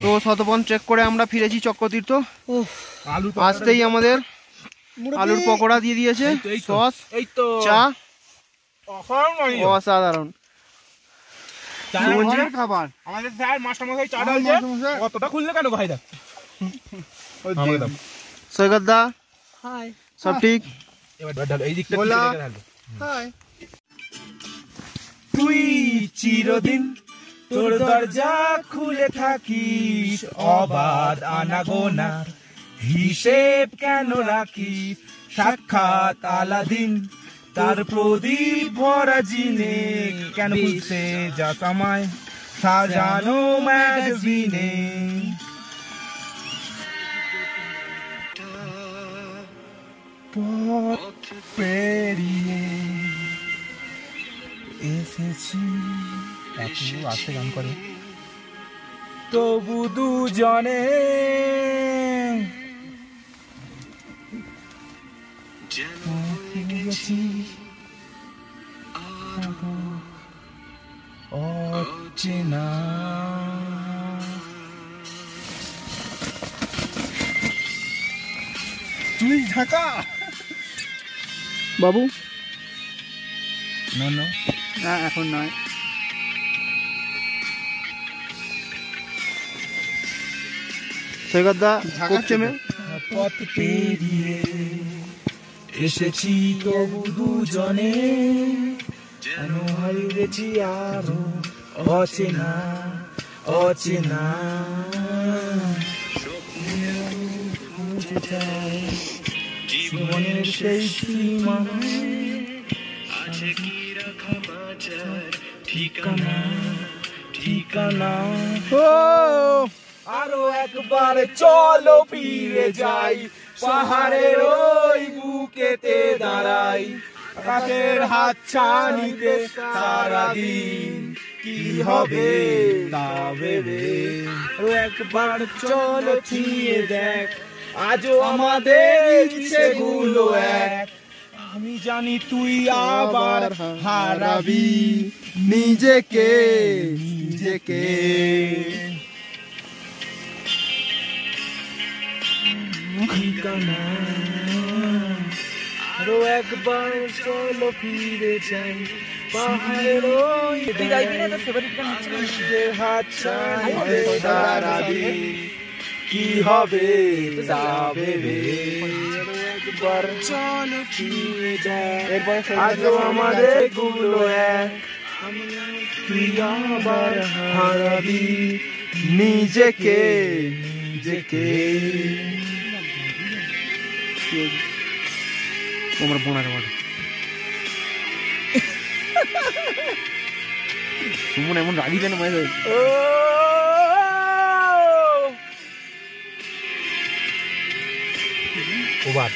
তো শতপন ট্রেক করে আমরা ফিরেছি চক্রতীর্থ। আসতেই আমাদের আলুর পকোড়া দিয়ে দিয়েছে, সস, চা, অসাধারণ খাবার। আমাদের স্যার মাস্টারমশাই চা ঢালছে, কতটা খুললে কেন ভাই? দেখ সৈকত দা, সব ঠিক? এই দিকটা তুই চিরদিন তোর দরজা খুলে থাকিস, অবাধ আনাগোনার হিসেব কেন রাখিস? সাক্ষাৎ আলাদিন তার প্রদীপ ভরা জিনে, কেন খুঁজতে যাস আমায় সাজানো ম্যাগাজিনে? পথ পেরিয়ে এসেছি, আস্তে গান করে, তবু দুজনে অচেনা। তুই ঢাকা বাবু? না এখন নয়। সৈকত দা পশ্চিমে পথ পেরিয়ে এসেছি, তবু দুজনে যেন হারিয়েছি আরো অচেনা অচেনা। জীবনের সেই সীমানা আছে কি রাখা বাঁচার ঠিকানা ঠিকানা। আরো একবার চলো ফিরে যাই, পাহাড়ের ওই বুকেতে দাঁড়াই, আকাশের হাত ছানিতে সারাদিন কি হবে তা ভেবে। আরো একবার চলো ছুঁয়ে দেখ, আজও আমাদের ইচ্ছেগুলো এক। আমি জানি তুই আবার হারাবি নিজেকে নিজেকে। ঠিকানা আরো একবার চলো ফিরে যাই, পাহাড়ের ওই হাত ছাড়িয়ে দাঁড়াবি, কি হবে তা ভেবে। একবার চলো ফিরে যাই, আজও আমাদের গুলো এক। তুই আবার হারাবি নিজেকে নিজেকে। আমার বোনার সুমন এমন রাগি কেন মাই? ওবার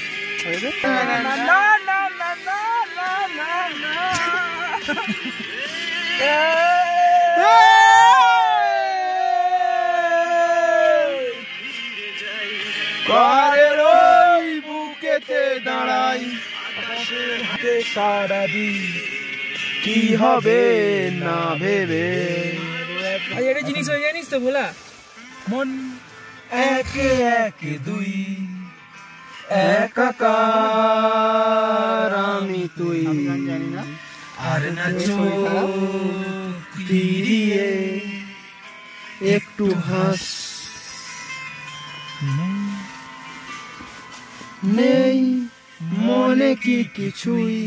পাহাড়ের ওই বুকেতে দাঁড়াই, হাতে সারাদিন কি হবে না ভেবে। একটা জিনিস হয়ে জানিস তো বলা, মন একে একে দুই একাকার আমি তুই, জানি না আর না চোখ ফিরিয়ে একটু হাস নেই মনে কি কিছুই,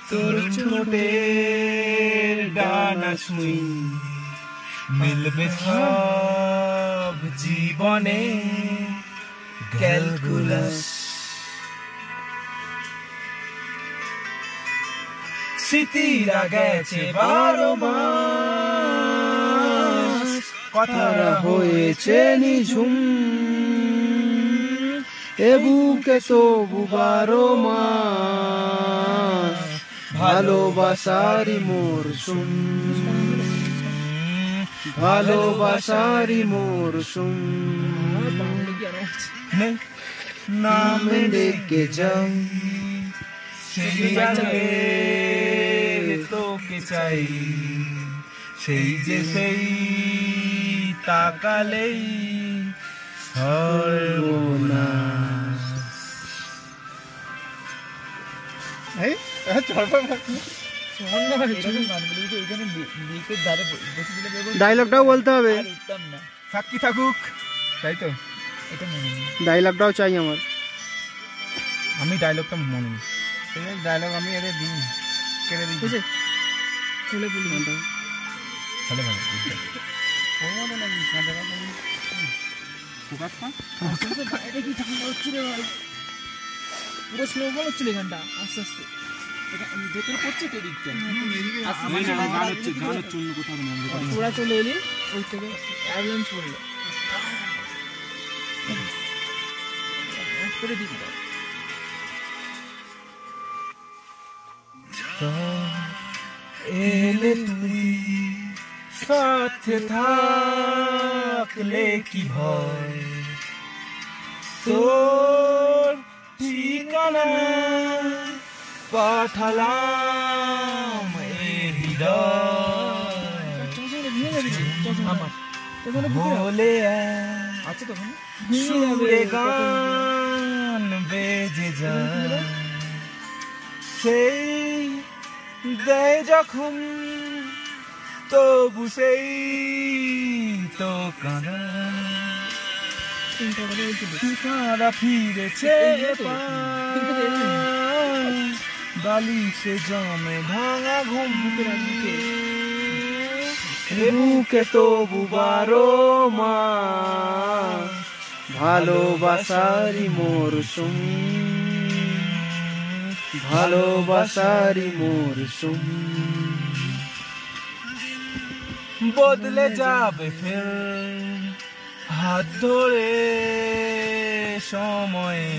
তোর ছোটের ডানা ছুঁই মিলবে সব জীবনে ক্যালকুলাস। স্মৃতিরা গেছে 12 মাস, কথারা হয়েছে নিঝুম, এ বুকে তবু 12 মাস ভালোবাসারি মরশুম, ভালোবাসারি মরশুম। নামে ডেকে যাই তোকে চাই, সেই যে সেই তাকালেই সর্বনাশ। এই চলবে ডায়লগটাও বলতে হবে, সাক্ষী থাকুক, তাই তো? ডায়লগটাও চাই আমার। আমি ডায়লগটা মনে নেই, ডায়লগ আমি এদের দিই কেটে দিই। চলে বলি ভালো ভালো ফোকাস পা। বাইরে কি ঠান্ডা হচ্ছে রে ভাই, পুরো স্নোফল হচ্ছিল এখানটা আস্তে আস্তে। ভেতরে পড়ছে তো দিকটা তোরা চলে এলি ওই থেকে অ্যাম্বুলেন্স পড়লো করে দিবি। এলে তুই সাথে থাকলে কি ভয়, তোর ঠিকানা পাঠালাম এ হৃদয় বলে আচ্ছা তখন সুরে গান বেজে যায়, সেই দেয় যখন তবু সেই তো কাঁদা কাঁদা ফিরেছে বালিশে জমে ভাঙা ঘুম বুকে তবু বারো মা ভালোবাসারি মরশুম, ভালোবাসারি মরশুম। বদলে যাবে ফের হাত ধরে সময়ে,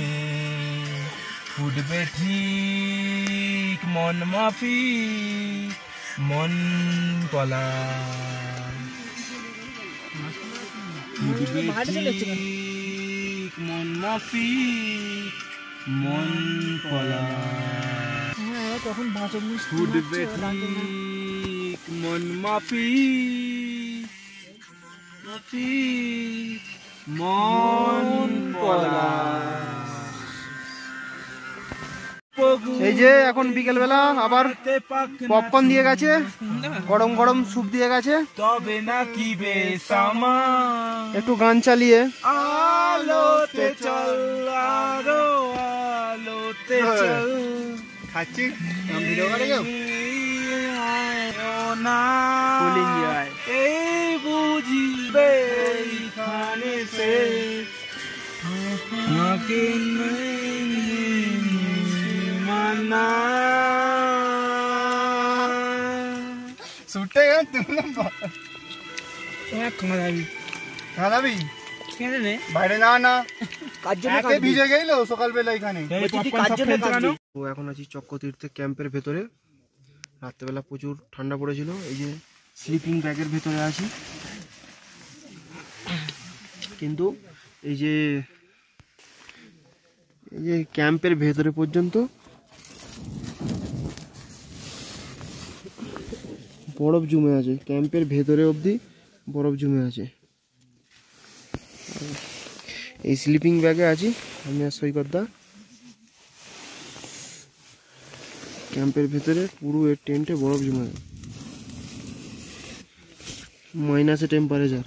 ফুটবে ঠিক মন মাফি মন কলা, ফুটবে ঠিক মন মাফি মন কলা, কখন বাঁচব ফুটবে ঠিক মন মাফি মাফি মন কলা। এই যে এখন বিকেল বেলা আবার পপকর্ন দিয়ে গেছে, গরম গরম স্যুপ দিয়ে গেছে, তবে নাকি বেসামা একটু গান চালিয়ে আলোতে চল আরো আলোতে চল খাচ্ছি না এই বুঝিবে এইখানে সে নাকি মানা ছুটে গেল খাবি বাইরে না না ভিজে গেল সকালবেলা এখানে। ও এখন আছি চক্রতীর্থে ক্যাম্পের ভেতরে, রাত্রেবেলা প্রচুর ঠান্ডা পড়েছিল, এই যে স্লিপিং ব্যাগের ভেতরে আছি। কিন্তু এই যে ক্যাম্পের ভেতরে পর্যন্ত বরফ জমে আছে, ক্যাম্পের ভেতরে অবধি বরফ জমে আছে। এই স্লিপিং ব্যাগে আছি আমি আর সৈকতদা, ক্যাম্পের ভেতরে পুরো এর টেন্টে বরফ জমে আছে, মাইনাসে টেম্পারেচার।